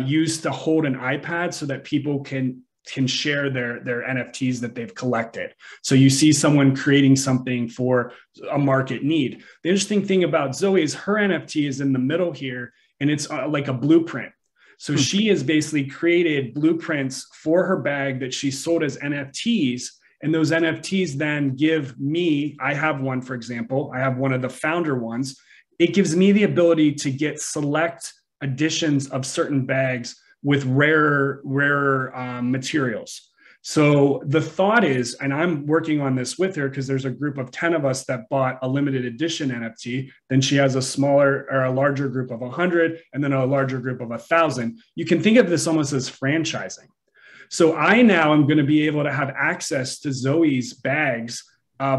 used to hold an iPad so that people can share their NFTs that they've collected. So you see someone creating something for a market need. The interesting thing about Zoe is her NFT is in the middle here, and it's like a blueprint. So she has basically created blueprints for her bag that she sold as NFTs. And those NFTs then give me, I have one, for example, I have one of the founder ones. It gives me the ability to get select editions of certain bags with rarer materials. So the thought is, and I'm working on this with her because there's a group of 10 of us that bought a limited edition NFT. Then she has a smaller or a larger group of 100 and then a larger group of 1,000. You can think of this almost as franchising. So I now am going to be able to have access to Zoe's bags,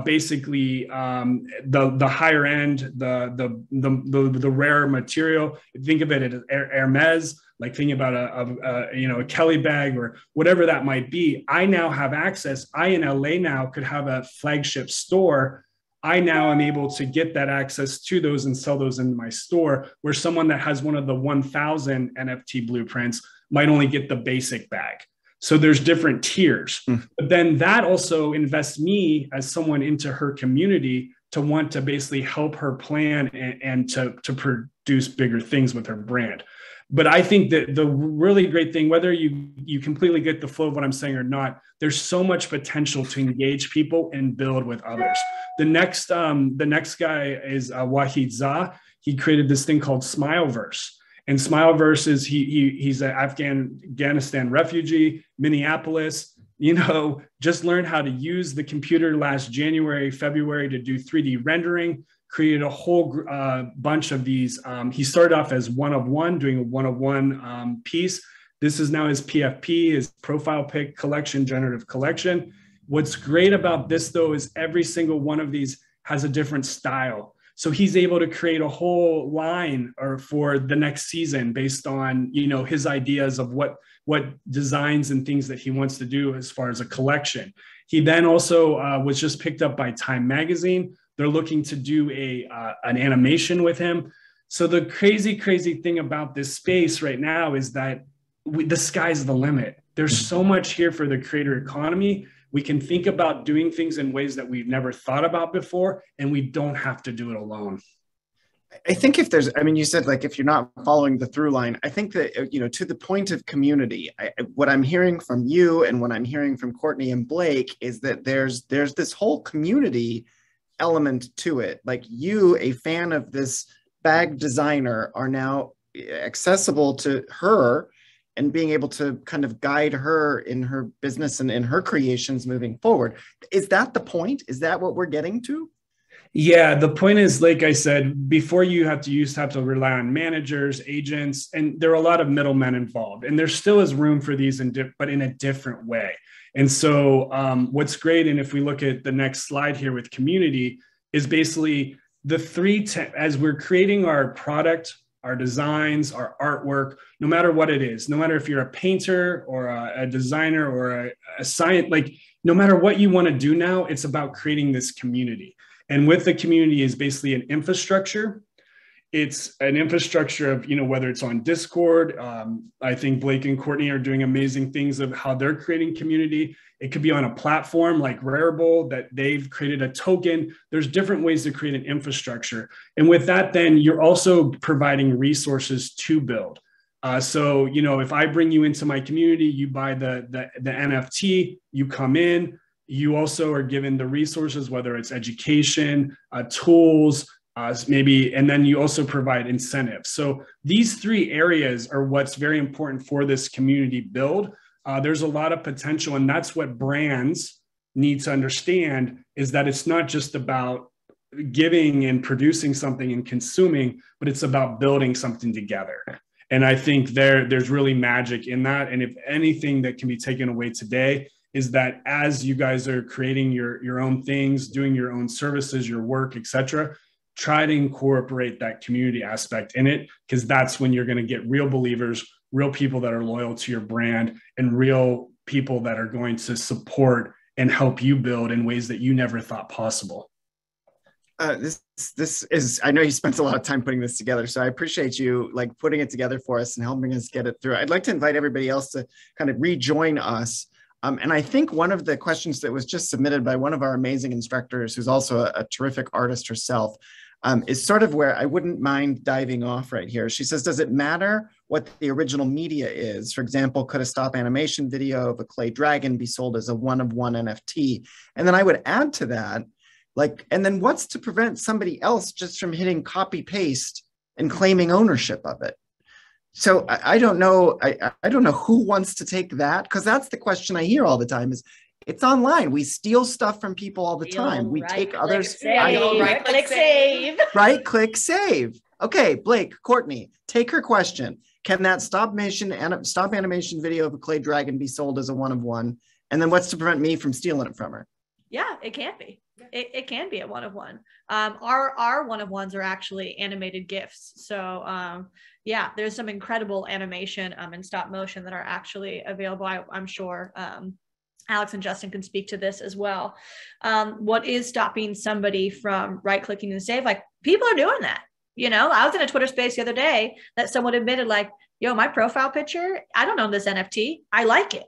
basically the higher end, the rare material. Think of it as Hermes, like thinking about a Kelly bag or whatever that might be. I now have access. I in LA now could have a flagship store. I now am able to get that access to those and sell those in my store, where someone that has one of the 1,000 NFT blueprints might only get the basic bag. So there's different tiers, but then that also invests me as someone into her community to want to basically help her plan and to produce bigger things with her brand. But I think that the really great thing, whether you completely get the flow of what I'm saying or not, there's so much potential to engage people and build with others. The next guy is Wahid Zah. He created this thing called Smileverse. And Smileverse is he's an Afghanistan refugee, Minneapolis, just learned how to use the computer last January, February to do 3D rendering, created a whole bunch of these. He started off as one-of-one, doing a one-of-one piece. This is now his PFP, his profile pic collection, generative collection. What's great about this though is every single one of these has a different style. So he's able to create a whole line for the next season based on, his ideas of what designs and things that he wants to do as far as a collection. He then also was just picked up by Time Magazine. They're looking to do an animation with him. So the crazy thing about this space right now is that the sky's the limit. There's so much here for the creator economy. We can think about doing things in ways that we've never thought about before, and we don't have to do it alone.
I think you said like if you're not following the through line, I think that, to the point of community, what I'm hearing from you and what I'm hearing from Courtney and Blake is that there's this whole community element to it. Like you, a fan of this bag designer, are now accessible to her and being able to kind of guide her in her business and in her creations moving forward. Is that the point? Is that what we're getting to?
Yeah, the point is, like I said, before you have to rely on managers, agents, and there are a lot of middlemen involved. And there still is room for these, but in a different way. And so what's great, and if we look at the next slide here with community, is basically the as we're creating our product, our designs, our artwork, no matter what it is, no matter if you're a painter or a designer or a science, like no matter what you want to do now, it's about creating this community. And with the community is basically an infrastructure. It's an infrastructure of, whether it's on Discord. I think Blake and Courtney are doing amazing things of how they're creating community. It could be on a platform like Rarible that they've created a token. There's different ways to create an infrastructure. And with that, then you're also providing resources to build. So, if I bring you into my community, you buy the NFT, you come in, you also are given the resources, whether it's education, tools, maybe, and then you also provide incentives. So these three areas are what's very important for this community build. There's a lot of potential, and that's what brands need to understand, is that it's not just about giving and producing something and consuming, but it's about building something together. And I think there's really magic in that. And if anything that can be taken away today is that as you guys are creating your own things, doing your own services, your work, etc., try to incorporate that community aspect in it, because that's when you're going to get real believers, real people that are loyal to your brand, and real people that are going to support and help you build in ways that you never thought possible.
This is, I know you spent a lot of time putting this together, so I appreciate you like putting it together for us and helping us get it through. I'd like to invite everybody else to kind of rejoin us. And I think one of the questions that was just submitted by one of our amazing instructors, who's also a terrific artist herself, is sort of where I wouldn't mind diving off right here. She says, does it matter what the original media is? For example, could a stop animation video of a clay dragon be sold as a one-of-one NFT? And then I would add to that, like, and then what's to prevent somebody else just from hitting copy paste and claiming ownership of it? So I don't know. I don't know who wants to take that, because that's the question I hear all the time is, it's online. We steal stuff from people all the time. We take others.
Right click save.
Right click save. Okay, Blake, Courtney, take her question. Can that stop animation video of a clay dragon be sold as a one-of-one? And then what's to prevent me from stealing it from her?
Yeah, it can be. It can be a one-of-one. Our one-of-ones are actually animated GIFs. So yeah, there's some incredible animation and stop motion that are actually available. I'm sure Alex and Justin can speak to this as well. What is stopping somebody from right-clicking and save? Like, people are doing that. You know, I was in a Twitter space the other day that someone admitted, like, yo, my profile picture, I don't own this NFT. I like it.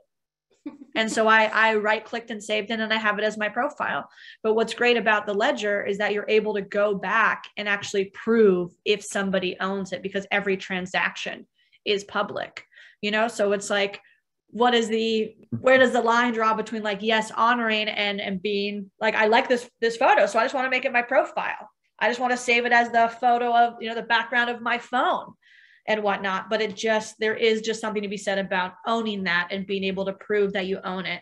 And so I right-clicked and saved it, and I have it as my profile. But what's great about the ledger is that you're able to go back and actually prove if somebody owns it, because every transaction is public, you know? So it's like, where does the line draw between, like, yes, honoring and being like, I like this photo, so I just want to make it my profile. I just want to save it as the photo of, you know, the background of my phone and whatnot. But there is just something to be said about owning that and being able to prove that you own it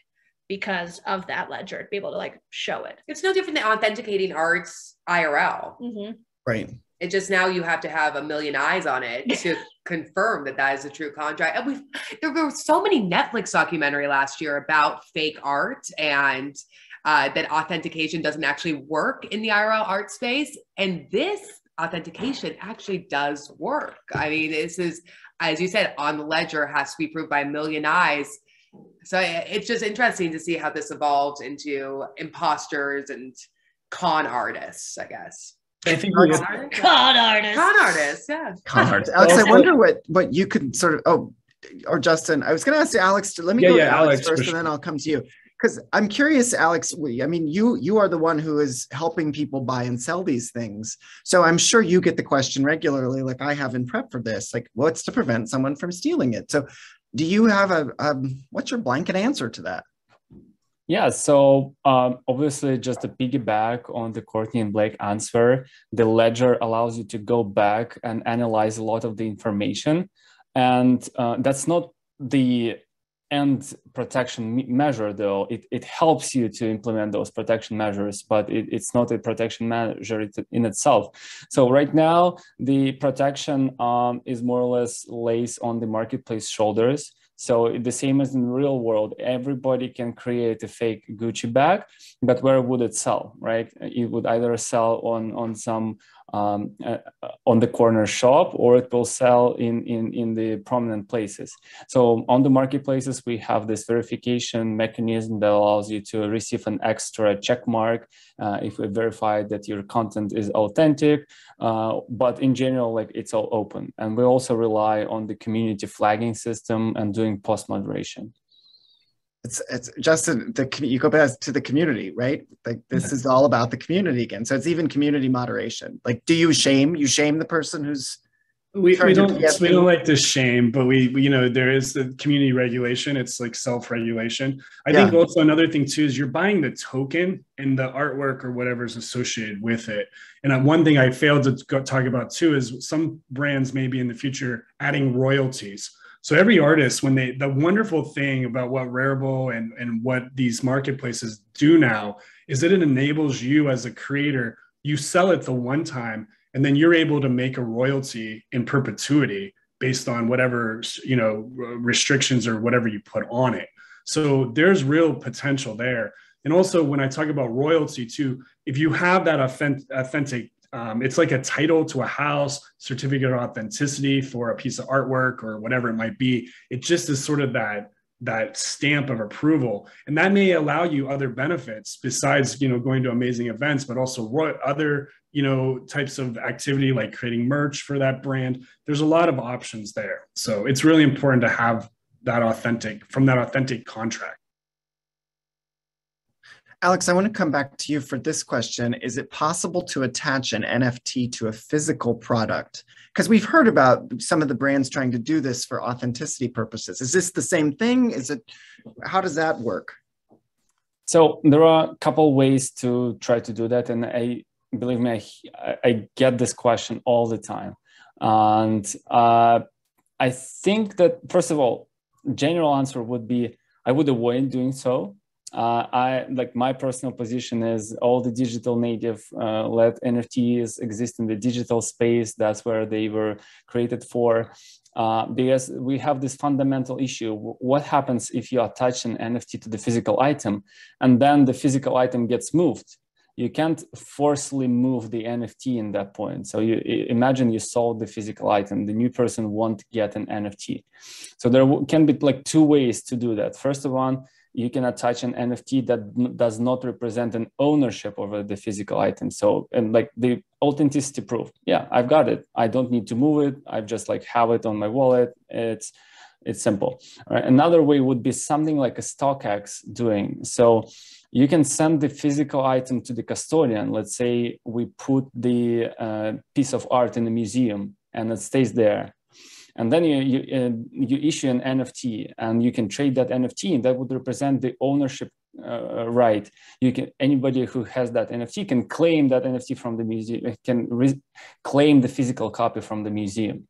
because of that ledger, to be able to, like, show it.
It's no different than authenticating arts IRL.
Mm-hmm.
Right.
It just, now you have to have a million eyes on it to confirm that is a true contract. And there were so many Netflix documentary last year about fake art and that authentication doesn't actually work in the IRL art space. And this authentication actually does work. I mean, this is, as you said, on the ledger, has to be proved by a million eyes. So it's just interesting to see how this evolves into imposters and con artists, I guess.
I think
con artists,
yeah.
Con artists. Alex, I wonder what you could sort of, or Justin, I was going to ask you, Alex, let me go to Alex first, and then I'll come to you. Because I'm curious, Alex, I mean, you are the one who is helping people buy and sell these things. So I'm sure you get the question regularly, like I have in prep for this, like, what's to prevent someone from stealing it? So do you have what's your blanket answer to that?
Yeah, so obviously, just to piggyback on the Courtney and Blake answer, the ledger allows you to go back and analyze a lot of the information. And that's not the end protection measure, though. It helps you to implement those protection measures, but it's not a protection measure in itself. So right now, the protection is more or less lays on the marketplace shoulders. So the same as in the real world, everybody can create a fake Gucci bag, but where would it sell, right? It would either sell on some on the corner shop, or it will sell in the prominent places. So on the marketplaces, we have this verification mechanism that allows you to receive an extra check mark if we verify that your content is authentic. But in general, like, it's all open. And we also rely on the community flagging system and doing post-moderation.
It's Justin, you go back to the community, right? Like, this is all about the community again. So it's even community moderation. Like, do you shame the person who's
we don't like to shame, but we you know, there is the community regulation. It's like self-regulation. I think also another thing too is you're buying the token and the artwork or whatever is associated with it. And one thing I failed to talk about too is some brands may be in the future adding royalties. So every artist, the wonderful thing about what Rarible and what these marketplaces do now is that it enables you as a creator, you sell it the one time, and then you're able to make a royalty in perpetuity based on whatever, you know, restrictions or whatever you put on it. So there's real potential there. And also when I talk about royalty too, if you have that authentic It's like a title to a house, certificate of authenticity for a piece of artwork or whatever it might be. It just is sort of that stamp of approval, and that may allow you other benefits besides going to amazing events, but also what other types of activity like creating merch for that brand. There's a lot of options there, so it's really important to have that authentic contract.
Alex, I want to come back to you for this question. Is it possible to attach an NFT to a physical product? Because we've heard about some of the brands trying to do this for authenticity purposes. Is this the same thing? How does that work?
So there are a couple ways to try to do that. And believe me, I get this question all the time. And I think that, first of all, general answer would be, I would avoid doing so. My personal position is all the digital native let NFTs exist in the digital space. That's where they were created for, because we have this fundamental issue. What happens if you attach an NFT to the physical item and then the physical item gets moved? You can't forcibly move the NFT in that point. So you imagine you sold the physical item, the new person won't get an NFT. So there can be like two ways to do that. First of all, you can attach an NFT that does not represent an ownership over the physical item. So, and like the authenticity proof, yeah, I've got it. I don't need to move it. I just like have it on my wallet. It's simple. All right. Another way would be something like a StockX doing. So you can send the physical item to the custodian. Let's say we put the piece of art in a museum and it stays there. And then you issue an NFT and you can trade that NFT, and that would represent the ownership right. Anybody who has that NFT can claim that NFT from the museum, claim the physical copy from the museum.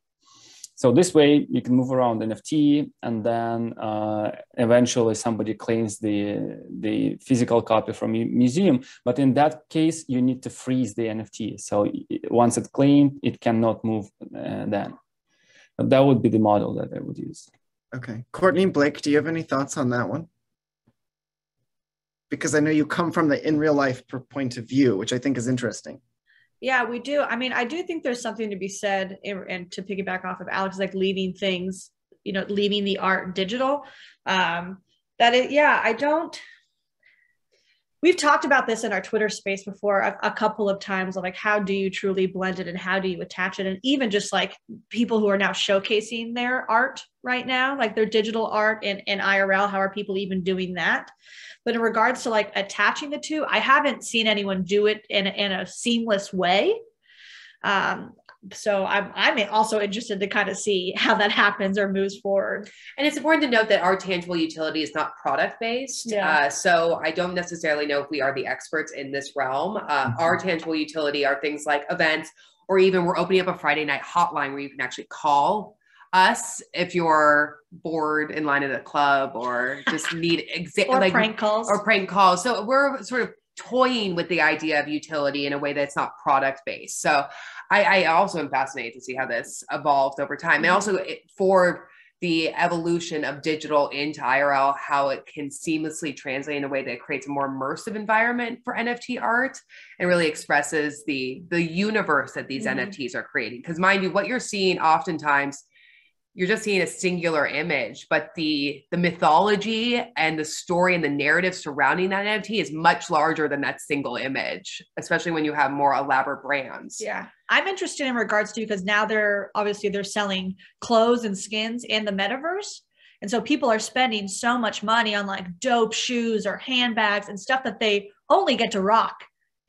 So this way you can move around NFT, and then eventually somebody claims the physical copy from a museum. But in that case, you need to freeze the NFT. So once it's claimed, it cannot move then. That would be the model that I would use.
Okay. Courtney, Blake, do you have any thoughts on that one? Because I know you come from the in real life point of view, which I think is interesting.
Yeah, we do. I mean, I do think there's something to be said, and to piggyback off of Alex, like leaving things, leaving the art digital. We've talked about this in our Twitter space before a couple of times, of like, how do you truly blend it and how do you attach it? And even just like people who are now showcasing their art right now, like their digital art in IRL, how are people even doing that? But in regards to like attaching the two, I haven't seen anyone do it in a seamless way. So I'm also interested to kind of see how that happens or moves forward.
And it's important to note that our tangible utility is not product-based.
Yeah.
So I don't necessarily know if we are the experts in this realm. Our tangible utility are things like events, or even we're opening up a Friday night hotline where you can actually call us if you're bored in line at a club or just need
prank calls.
Or prank calls. So we're sort of toying with the idea of utility in a way that's not product-based. So I also am fascinated to see how this evolves over time. And also for the evolution of digital into IRL, how it can seamlessly translate in a way that creates a more immersive environment for NFT art and really expresses the universe that these NFTs are creating. Because mind you, what you're seeing oftentimes, you're just seeing a singular image, but the mythology and the story and the narrative surrounding that NFT is much larger than that single image, especially when you have more elaborate brands.
Yeah. I'm interested in regards to, because now they're selling clothes and skins in the metaverse. And so people are spending so much money on like dope shoes or handbags and stuff that they only get to rock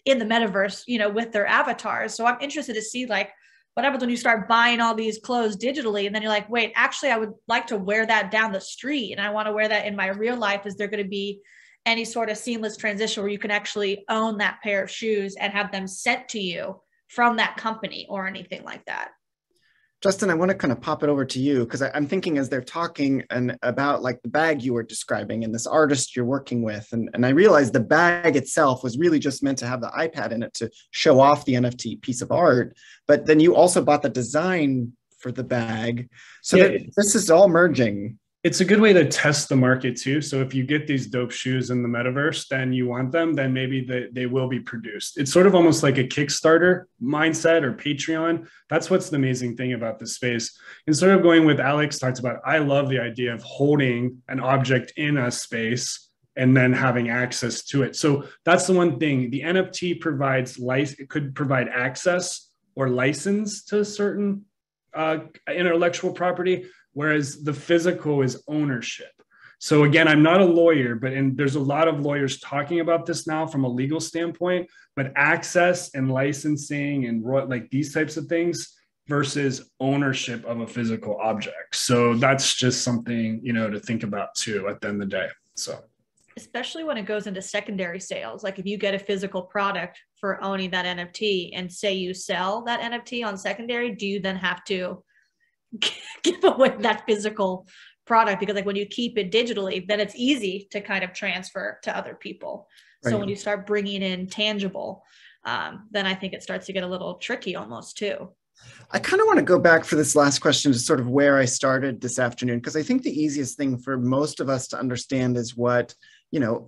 in the metaverse, with their avatars. So I'm interested to see like, what happens when you start buying all these clothes digitally and then you're like, wait, actually, I would like to wear that down the street and I want to wear that in my real life. Is there going to be any sort of seamless transition where you can actually own that pair of shoes and have them sent to you from that company or anything like that?
Justin, I want to kind of pop it over to you, because I'm thinking as they're talking about like the bag you were describing and this artist you're working with, and I realized the bag itself was really just meant to have the iPad in it to show off the NFT piece of art, but then you also bought the design for the bag. So this is all merging.
It's a good way to test the market too. So if you get these dope shoes in the metaverse, then you want them, then maybe they will be produced. It's sort of almost like a Kickstarter mindset or Patreon. That's what's the amazing thing about this space. Instead of going with Alex talks about, I love the idea of holding an object in a space and then having access to it. So that's the one thing. The NFT provides it could provide access or license to certain intellectual property, whereas the physical is ownership. So again, I'm not a lawyer, but there's a lot of lawyers talking about this now from a legal standpoint, but access and licensing and like these types of things versus ownership of a physical object. So that's just something, to think about too at the end of the day. So
especially when it goes into secondary sales, like if you get a physical product for owning that NFT and say you sell that NFT on secondary, do you then have to give away that physical product? Because like when you keep it digitally, then it's easy to kind of transfer to other people. Right. So when you start bringing in tangible, then I think it starts to get a little tricky almost too.
I kind of want to go back for this last question to sort of where I started this afternoon, because I think the easiest thing for most of us to understand is what,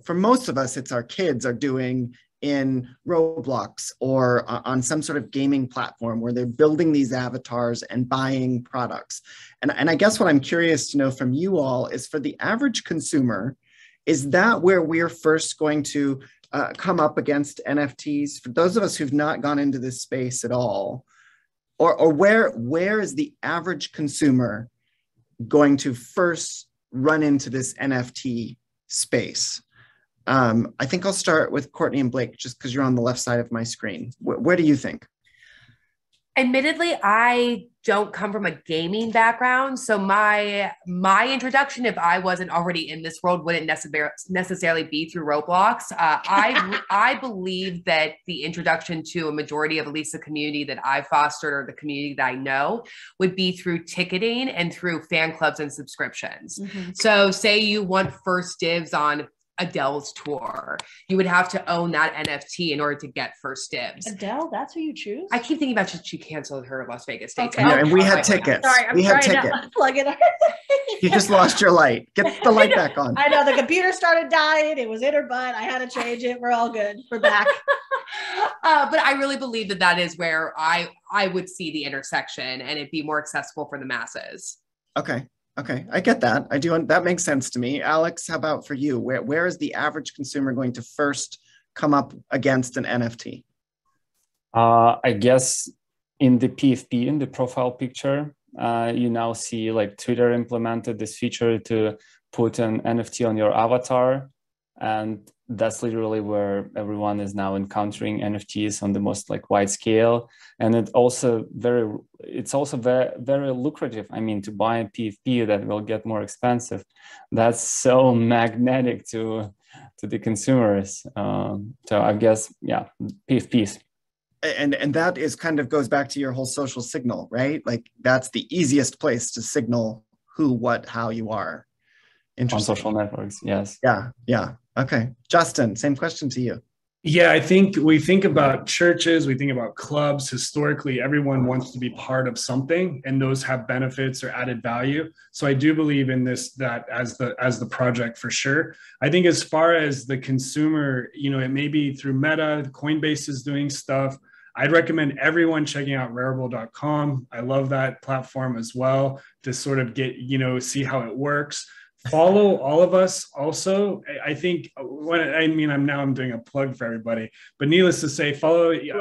for most of us, it's our kids are doing in Roblox or on some sort of gaming platform where they're building these avatars and buying products. And I guess what I'm curious to know from you all is, for the average consumer, is that where we're first going to come up against NFTs? For those of us who've not gone into this space at all, or where is the average consumer going to first run into this NFT space? I think I'll start with Courtney and Blake, just because you're on the left side of my screen. Where do you think?
Admittedly, I don't come from a gaming background. So my introduction, if I wasn't already in this world, wouldn't necessarily be through Roblox. I believe that the introduction to a majority of at least the community that I've fostered or the community that I know would be through ticketing and through fan clubs and subscriptions. Mm-hmm. So say you want first dibs on Adele's tour, you would have to own that NFT in order to get first dibs.
Adele, that's who you choose?
I keep thinking about she canceled her Las Vegas dates.
Okay.
And we had tickets.
Sorry, I'm trying to unplug it.
You just lost your light. Get the light back on.
I know, the computer started dying. It was in her butt. I had to change it. We're all good. We're back.
But I really believe that is where I would see the intersection and it'd be more accessible for the masses.
Okay, I get that. I do. That makes sense to me. Alex, how about for you? Where is the average consumer going to first come up against an NFT?
I guess in the PFP, in the profile picture, you now see like Twitter implemented this feature to put an NFT on your avatar. And that's literally where everyone is now encountering NFTs on the most like wide scale. And it's also very lucrative. I mean, to buy a PFP that will get more expensive, that's so magnetic to the consumers. So I guess, yeah, PFPs.
And that is kind of goes back to your whole social signal, right? Like that's the easiest place to signal who, what, how you are.
On social networks, yes.
Yeah. Okay. Justin, same question to you.
Yeah, I think we think about churches, we think about clubs. Historically, everyone wants to be part of something, and those have benefits or added value. So I do believe in this, that as the project for sure. I think as far as the consumer, it may be through Meta, Coinbase is doing stuff. I'd recommend everyone checking out Rarible.com. I love that platform as well to sort of get, see how it works. Follow all of us also. I think I'm doing a plug for everybody, but needless to say, follow people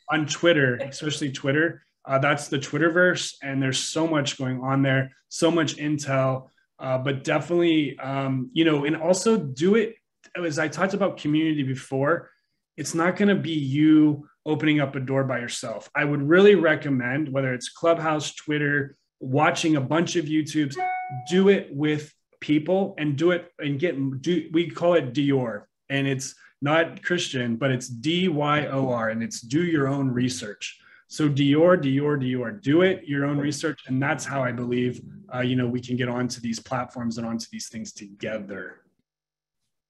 on Twitter, especially Twitter. That's the Twitterverse, and there's so much going on there, so much intel, but definitely, and also do it. As I talked about community before, it's not going to be you opening up a door by yourself. I would really recommend, whether it's Clubhouse, Twitter, watching a bunch of YouTubes, do it with people and do it and we call it Dior, and it's not Christian, but it's DYOR, and it's do your own research. So Dior, do it, your own research. And that's how I believe, we can get onto these platforms and onto these things together.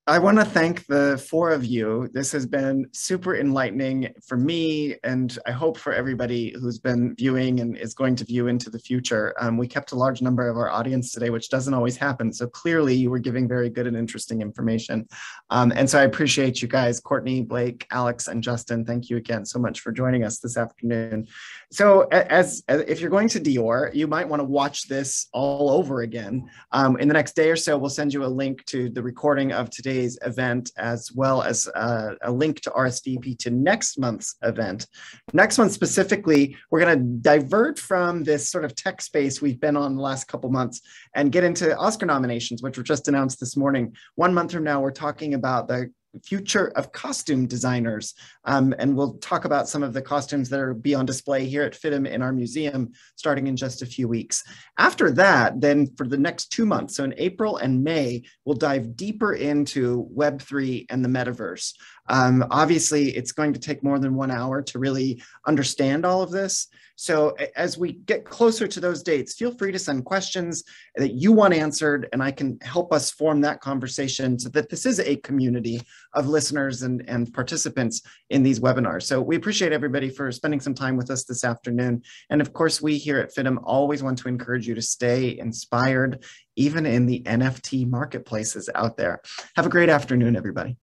I want to thank the four of you. This has been super enlightening for me, and I hope for everybody who's been viewing and is going to view into the future. We kept a large number of our audience today, which doesn't always happen. So clearly you were giving very good and interesting information. And so I appreciate you guys, Courtney, Blake, Alex, and Justin. Thank you again so much for joining us this afternoon. So as if you're going to Dior, you might want to watch this all over again. In the next day or so, we'll send you a link to the recording of today's event, as well as a link to RSVP to next month's event. Next month specifically, we're going to divert from this sort of tech space we've been on the last couple months and get into Oscar nominations, which were just announced this morning. 1 month from now, we're talking about the future of costume designers. And we'll talk about some of the costumes that will be on display here at FIDM in our museum starting in just a few weeks. After that, then for the next 2 months, so in April and May, we'll dive deeper into Web3 and the metaverse. Obviously, it's going to take more than 1 hour to really understand all of this. So as we get closer to those dates, feel free to send questions that you want answered, and I can help us form that conversation so that this is a community of listeners and participants in these webinars. So we appreciate everybody for spending some time with us this afternoon. And of course, we here at FIDM always want to encourage you to stay inspired, even in the NFT marketplaces out there. Have a great afternoon, everybody.